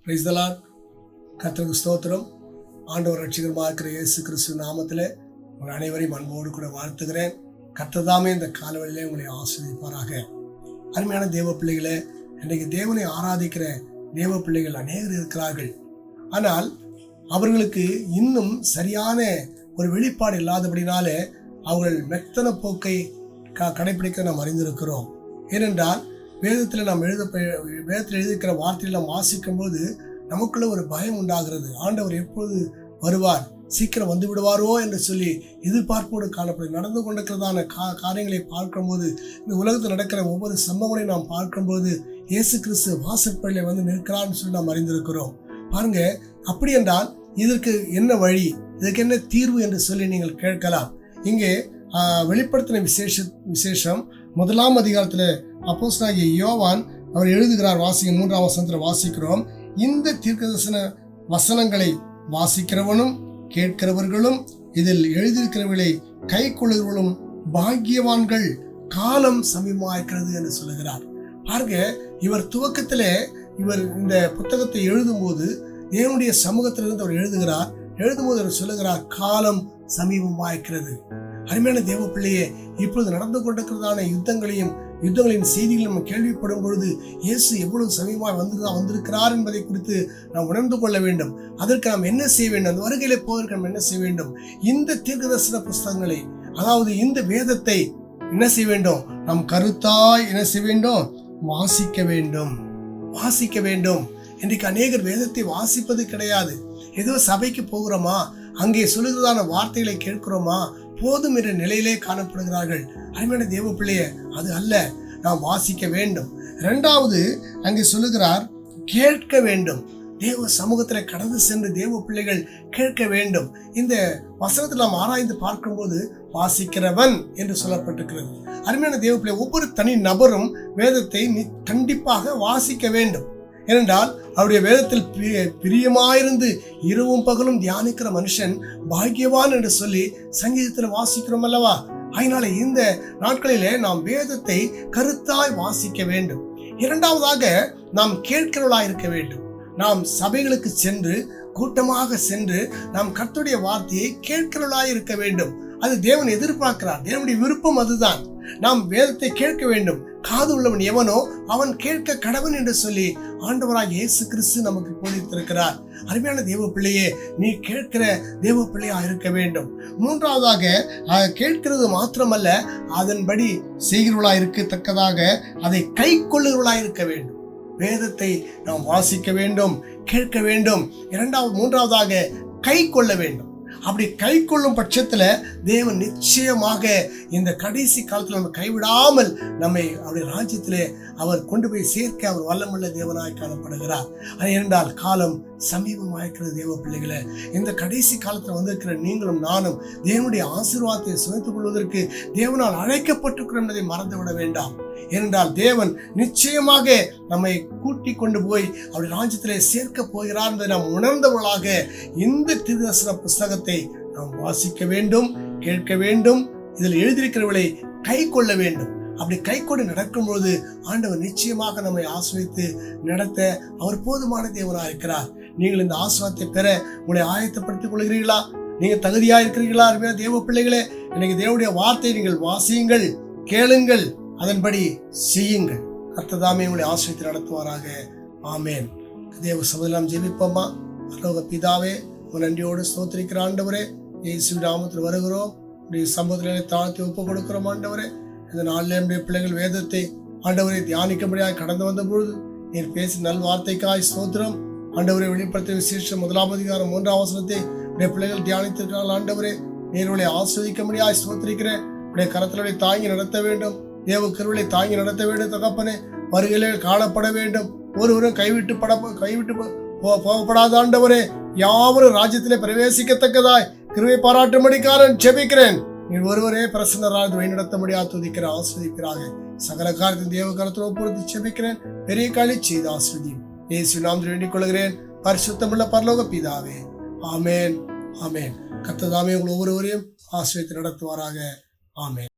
Praise the Lord. கர்த்தருக்கு ஸ்தோத்திரம். ஆண்டவர் ரட்சகருமாக இருக்கிற இயேசு கிறிஸ்து நாமத்திலே உங்கள் அனைவரையும் அன்போடு கூட வாழ்த்துகிறேன். கர்த்தர் தாமே இந்த காலவெளியிலே உங்களை ஆசீர்வதிப்பாராக. அருமையான தேவ பிள்ளைகளே, இன்றைக்கு தேவனை ஆராதிக்கிற தேவ பிள்ளைகள் அநேகர் இருக்கிறார்கள். ஆனால் அவர்களுக்கு இன்னும் சரியான ஒரு வெளிப்பாடு இல்லாதபடினாலே அவர்கள் மெத்தன போக்கை கடைபிடிக்க நாம் அறிந்திருக்கிறோம். ஏனென்றால் வேதத்தில் எழுதியிருக்கிற வார்த்தையில் நாம் வாசிக்கும் போது நமக்குள்ள ஒரு பயம் உண்டாகிறது. ஆண்டவர் எப்போது வருவார், சீக்கிரம் வந்து விடுவாரோ என்று சொல்லி எதிர்பார்ப்போடு காணப்படும். நடந்து கொண்டிருக்கிறதான காரியங்களை பார்க்கும்போது, இந்த உலகத்தில் நடக்கிற ஒவ்வொரு சம்பவங்களையும் நாம் பார்க்கும்போது இயேசு கிறிஸ்து வாசற்படியில் வந்து நிற்கிறான்னு சொல்லி நாம் அறிந்திருக்கிறோம். பாருங்க, அப்படி என்றால் இதற்கு என்ன வழி, இதற்கு என்ன தீர்வு என்று சொல்லி நீங்கள் கேட்கலாம். இங்கே வெளிப்படுத்தின விசேஷம் 1 அதிகாரத்தில் அப்போஸ்தலனாகிய யோவான் அவர் எழுதுகிறார். வாசிக்கும் 3ஆம் வசனத்தில் வாசிக்கிறோம், இந்த தீர்க்கதரிசன வசனங்களை வாசிக்கிறவனும் கேட்கிறவர்களும் இதில் எழுதியிருக்கிறவர்களை கை கொள்ளுகிறவர்களும் பாக்கியவான்கள், காலம் சமீபமாயிருக்கிறது என்று சொல்லுகிறார். பாருங்க, இவர் துவக்கத்திலே இவர் இந்த புத்தகத்தை எழுதும்போது தேவனுடைய சமூகத்திலிருந்து அவர் எழுதும்போது அவர் சொல்லுகிறார், காலம் சமீபமாயிருக்கிறது. அருமையான தேவ பிள்ளையே, இப்பொழுது நடந்து கொண்டிருக்கிறதான யுத்தங்களின் செய்திகள் நம்ம கேள்விப்படும் பொழுது இயேசு எவ்வளவு சமீபமாக வந்திருக்கிறார் என்பதை குறித்து நாம் உணர்ந்து கொள்ள வேண்டும். அதற்கு நாம் என்ன செய்ய வேண்டும், அந்த வருகையிலே போவதற்கு நாம் என்ன செய்ய வேண்டும்? இந்த தீர்க்கதரிசன புஸ்தகங்களை, அதாவது இந்த வேதத்தை என்ன செய்ய வேண்டும்? நாம் கருத்தாய் என்ன செய்ய வேண்டும்? வாசிக்க வேண்டும். இன்றைக்கு அநேகர் வேதத்தை வாசிப்பது கிடையாது. ஏதோ சபைக்கு போகிறோமா, அங்கே சொல்லுகிறதான வார்த்தைகளை கேட்கிறோமா, போதும் என்ற நிலையிலே காணப்படுகிறார்கள். அருமையான தேவ பிள்ளையே, அது அல்ல, நாம் வாசிக்க வேண்டும். 2வது அங்கே சொல்லுகிறார், கேட்க வேண்டும். தேவ சமூகத்தில் கடந்து சென்று தேவ பிள்ளைகள் கேட்க வேண்டும். இந்த வசனத்தில் நாம் ஆராய்ந்து பார்க்கும்போது வாசிக்கிறவன் என்று சொல்லப்பட்டிருக்கிறது. அருமையான தேவ பிள்ளை, ஒவ்வொரு தனி நபரும் வேதத்தை கண்டிப்பாக வாசிக்க வேண்டும். ஏனென்றால் அவருடைய வேதத்தில் பிரியமாயிருந்து இரவும் பகலும் தியானிக்கிற மனுஷன் பாக்கியவான் என்று சொல்லி சங்கீதத்தில் வாசிக்கிறோம் அல்லவா? அதனால இந்த நாட்களிலே நாம் வேதத்தை கருத்தாய் வாசிக்க வேண்டும். 2வதாக நாம் கேட்கிறவர்களாய் இருக்க வேண்டும். நாம் சபைகளுக்கு சென்று கூட்டமாக சென்று நாம் கர்த்தருடைய வார்த்தையை கேட்கிறவர்களாய் இருக்க வேண்டும். அது தேவன் எதிர்பார்க்கிறார். தேவனுடைய விருப்பம் அதுதான். நாம் வேதத்தை கேட்க வேண்டும். காது உள்ளவன் எவனோ அவன் கேட்க கடவன் என்று சொல்லி ஆண்டவராக இயேசு கிறிஸ்து நமக்கு போதித்திருக்கிறார். அருமையான தேவ பிள்ளையே, நீ கேட்கிற தேவ பிள்ளையா இருக்க வேண்டும். 3வதாக கேட்கிறது மாத்திரமல்ல, அதன்படி செய்கிறவர்களாய் இருக்கத்தக்கதாக அதை கை கொள்ளுகிறவர்களாய் இருக்க வேண்டும். வேதத்தை நாம் வாசிக்க வேண்டும், கேட்க வேண்டும். 3வதாக கை கொள்ள வேண்டும். அப்படி கை கொள்ளும் பட்சத்துல தேவன் நிச்சயமாக இந்த கடைசி காலத்தில் நம்ம கைவிடாமல் நம்மை அவருடைய ராஜ்யத்திலே அவர் கொண்டு போய் சேர்க்க அவர் வல்லமுள்ள தேவனாய் காணப்படுகிறார். அது என்றால் காலம் சமீபமாயிருக்கிறது. தேவ பிள்ளைகளை, இந்த கடைசி காலத்தில் வந்திருக்கிற நீங்களும் நானும் தேவனுடைய ஆசீர்வாதத்தை சுமத்துக் கொள்வதற்கு தேவனால் அழைக்கப்பட்டிருக்கிறோம் என்பதை மறந்துவிட வேண்டாம். ஏனென்றால் தேவன் நிச்சயமாக நம்மை கூட்டி கொண்டு போய் அவருடைய ராஜ்யத்திலே சேர்க்க போகிறார் என்பதை நாம் உணர்ந்தவர்களாக இந்த தீர்க்கதரிசன புஸ்தகத்தை நாம் வாசிக்க வேண்டும், கேட்க வேண்டும். இதில் எழுதியிருக்கிறவர்களை கை கொள்ள வேண்டும். அப்படி கை கொண்டு நடக்கும்போது ஆண்டவர் நிச்சயமாக நம்மை ஆசீர்வதித்து நடத்த அவர் போதுமான தேவனாக இருக்கிறார். நீங்கள் இந்த ஆசீர்வாதத்தை பெற உங்களை ஆயத்தப்படுத்திக் கொள்கிறீர்களா? நீங்க தகுதியா இருக்கிறீர்களா? அருமையான தேவ பிள்ளைகளே, இன்னைக்கு தேவனுடைய வார்த்தை நீங்கள் வாசியுங்கள், கேளுங்கள், அதன்படி செய்யுங்கள். கர்த்தர் தாமே உங்களை ஆசீர்வதித்து நடத்துவாராக. ஆமேன். தேவ சமூகம் ஜெபிப்போமா. பரலோக பிதாவே, நன்றியோடு ஸ்தோத்திரிக்கிற ஆண்டவரே, இயேசு நாமத்தில் வருகிறோம். உடைய சம்பவத்தில் தாழ்த்தி ஒப்பு கொடுக்கிறோம். ஆண்டவரே, இந்த நாளில் நம்முடைய பிள்ளைகள் வேதத்தை ஆண்டவரை தியானிக்கும்படியாக கடந்து வந்த பொழுது நீர் பேசி நல் வார்த்தைக்காய் ஸ்தோத்திரம். ஆண்டவரை வெளிப்படுத்திய விசேஷம் 1 அதிகாரம் 3ஆம் வசனத்தை உடைய பிள்ளைகள் தியானித்திருக்கிறார்கள். ஆண்டவரே, நீர்களை ஆஸ்வதிக்கும்படியாக ஸ்தோத்திரிக்கிறேன். உடைய கரத்திலே தாங்கி நடத்த வேண்டும். தேவ கருவிலை தாங்கி நடத்த வேண்டும். தகப்பனே, வருகையிலே காணப்பட வேண்டும். ஒருவரும் கைவிட்டு போகப்படாத ஆண்டவரே, யாவரும் ராஜ்யத்திலே பிரவேசிக்கத்தக்கதாய் கிருபை பாராட்டும்படிக்காரன் ஜெபிக்கிறேன். நீ ஒருவரே பிரசன்னராக வழிநடத்தபடியா துதிக்கிற ஆஸ்வதிக்கிறாங்க. சகல காரியத்தின் தேவ கரத்தில் ஒப்புறுத்தி ஜெபிக்கிறேன். பெரிய காலி செய்து ஆஸ்வதியும் இயேசு நாமத்தில் வேண்டிக் கொள்கிறேன். பரிசுத்தமுள்ள பரலோக பிதாவே, ஆமேன், ஆமேன். கர்த்தர் தாமே உங்கள் ஒவ்வொருவரையும் ஆஸ்வதித்து நடத்துவாராக. ஆமேன்.